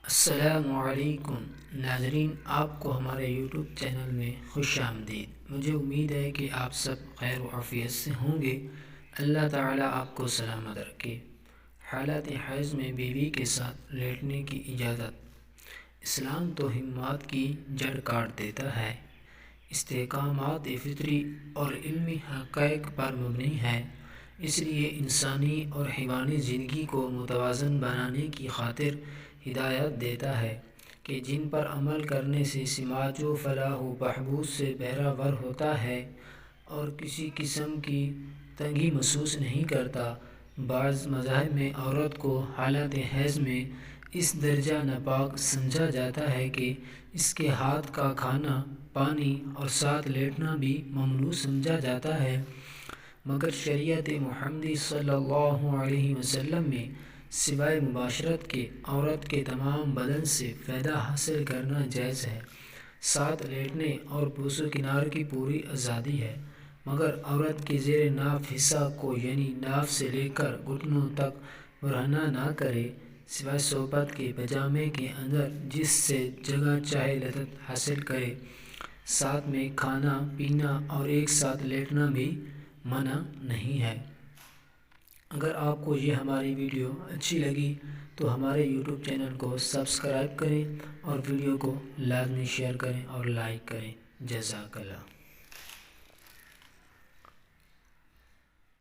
السلام علیکم ناظرین، آپ کو ہمارے یوٹیوب چینل میں خوش آمدید۔ مجھے امید ہے کہ آپ سب خیر و عافیت سے ہوں گے۔ اللہ تعالیٰ آپ کو سلامت رکھے۔ حالت حیض میں بیوی کے ساتھ لیٹنے کی اجازت۔ اسلام تو ہمات کی جڑ کاٹ دیتا ہے۔ استحکامات فطری اور علمی حقائق پر مبنی ہے، اس لیے انسانی اور حیوانی زندگی کو متوازن بنانے کی خاطر ہدایت دیتا ہے کہ جن پر عمل کرنے سے سماج و فلاح و بہبود سے بہرہ ہوتا ہے اور کسی قسم کی تنگی محسوس نہیں کرتا۔ بعض مذاہب میں عورت کو حالت حیض میں اس درجہ ناپاک سمجھا جاتا ہے کہ اس کے ہاتھ کا کھانا، پانی اور ساتھ لیٹنا بھی ممنوع سمجھا جاتا ہے، مگر شریعت محمدی صلی اللہ علیہ وسلم میں سوائے مباشرت کے عورت کے تمام بدن سے فائدہ حاصل کرنا جائز ہے۔ ساتھ لیٹنے اور بوس و کنار کی پوری آزادی ہے، مگر عورت کے زیر ناف حصہ کو یعنی ناف سے لے کر گھٹنوں تک برہنہ نہ کرے، سوائے صحبت کے پاجامے کے اندر، جس سے جگہ چاہے لذت حاصل کرے۔ ساتھ میں کھانا پینا اور ایک ساتھ لیٹنا بھی منع نہیں ہے۔ اگر آپ کو یہ ہماری ویڈیو اچھی لگی تو ہمارے یوٹیوب چینل کو سبسکرائب کریں اور ویڈیو کو لازمی شیئر کریں اور لائک کریں۔ جزاک اللہ۔